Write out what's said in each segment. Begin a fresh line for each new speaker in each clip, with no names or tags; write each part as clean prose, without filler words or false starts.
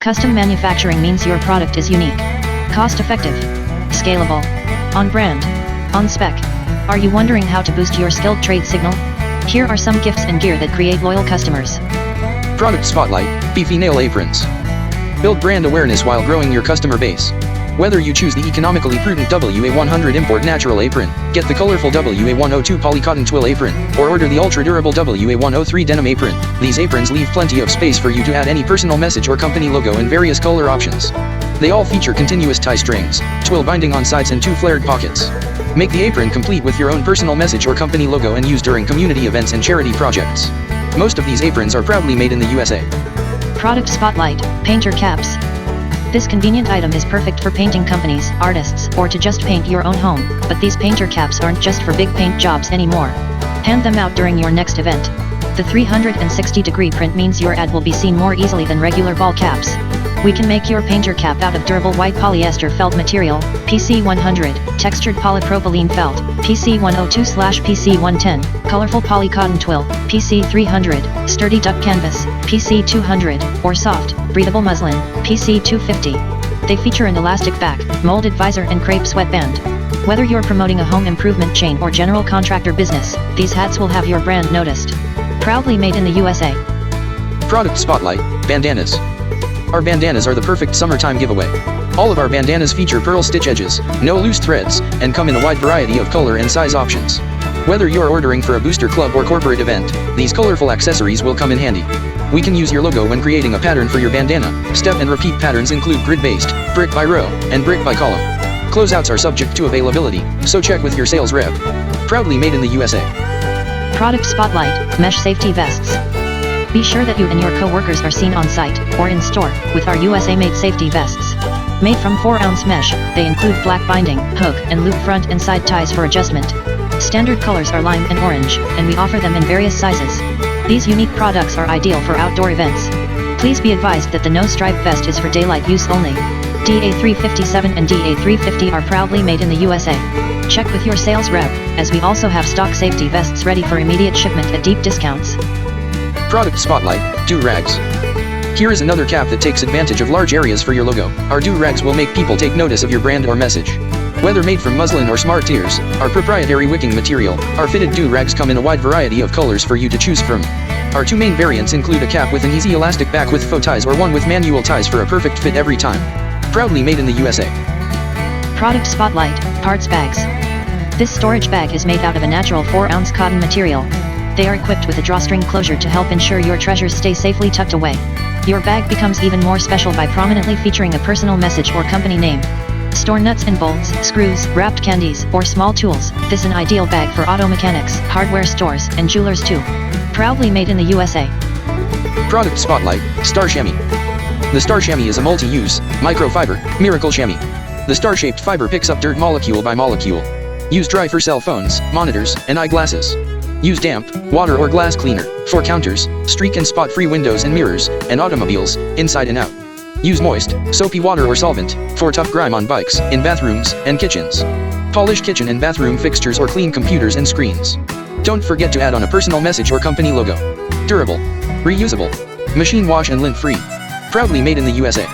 Custom manufacturing means your product is unique, cost-effective, scalable, on-brand, on-spec. Are you wondering how to boost your skilled trade signal? Here are some gifts and gear that create loyal customers.
Product Spotlight, Beefy Nail Aprons. Build brand awareness while growing your customer base. Whether you choose the economically prudent WA100 Import Natural Apron, get the colorful WA102 Poly Cotton Twill Apron, or order the ultra-durable WA103 Denim Apron, these aprons leave plenty of space for you to add any personal message or company logo in various color options. They all feature continuous tie strings, twill binding on sides and 2 flared pockets. Make the apron complete with your own personal message or company logo and use during community events and charity projects. Most of these aprons are proudly made in the USA.
Product Spotlight, Painter Caps. This convenient item is perfect for painting companies, artists, or to just paint your own home, but these painter caps aren't just for big paint jobs anymore. Hand them out during your next event. The 360-degree print means your ad will be seen more easily than regular ball caps. We can make your painter cap out of durable white polyester felt material, PC100, textured polypropylene felt, PC102/PC110, colorful poly cotton twill, PC300, sturdy duck canvas, PC200, or soft, breathable muslin, PC250. They feature an elastic back, molded visor and crepe sweatband. Whether you're promoting a home improvement chain or general contractor business, these hats will have your brand noticed. Proudly made in the USA.
Product Spotlight, Bandanas. Our bandanas are the perfect summertime giveaway. All of our bandanas feature pearl stitch edges, no loose threads, and come in a wide variety of color and size options. Whether you're ordering for a booster club or corporate event, these colorful accessories will come in handy. We can use your logo when creating a pattern for your bandana. Step and repeat patterns include grid-based, brick by row, and brick by column. Closeouts are subject to availability, so check with your sales rep. Proudly made in the USA.
Product Spotlight, Mesh Safety Vests. Be sure that you and your co-workers are seen on site, or in store, with our USA-made safety vests. Made from 4-ounce mesh, they include black binding, hook, and loop front and side ties for adjustment. Standard colors are lime and orange, and we offer them in various sizes. These unique products are ideal for outdoor events. Please be advised that the no-stripe vest is for daylight use only. DA357 and DA350 are proudly made in the USA. Check with your sales rep, as we also have stock safety vests ready for immediate shipment at deep discounts.
Product Spotlight, Do-Rags. Here is another cap that takes advantage of large areas for your logo. Our do-rags will make people take notice of your brand or message. Whether made from muslin or smart tears, our proprietary wicking material, our fitted do-rags come in a wide variety of colors for you to choose from. Our 2 main variants include a cap with an easy elastic back with faux ties or one with manual ties for a perfect fit every time. Proudly made in the USA.
Product Spotlight, Parts Bags. This storage bag is made out of a natural 4-ounce cotton material. They are equipped with a drawstring closure to help ensure your treasures stay safely tucked away. Your bag becomes even more special by prominently featuring a personal message or company name. Store nuts and bolts, screws, wrapped candies, or small tools. This is an ideal bag for auto mechanics, hardware stores, and jewelers too. Proudly made in the USA.
Product Spotlight, Star Shammy. The Star Shammy is a multi-use, microfiber, miracle chamois. The star-shaped fiber picks up dirt molecule by molecule. Use dry for cell phones, monitors, and eyeglasses. Use damp, water or glass cleaner, for counters, streak and spot-free windows and mirrors, and automobiles, inside and out. Use moist, soapy water or solvent, for tough grime on bikes, in bathrooms, and kitchens. Polish kitchen and bathroom fixtures or clean computers and screens. Don't forget to add on a personal message or company logo. Durable, reusable, machine wash and lint-free. Proudly made in the USA.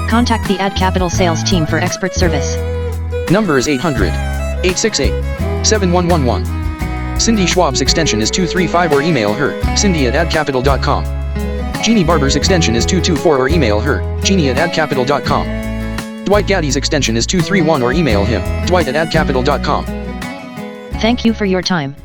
Contact the Ad Capital sales team for expert service.
Number is 800-868-7111. Cindy Schwab's extension is 235 or email her, cindy@adcapital.com. Jeannie Barber's extension is 224 or email her, jeannie@adcapital.com. Dwight Gaddy's extension is 231 or email him, dwight@adcapital.com.
Thank you for your time.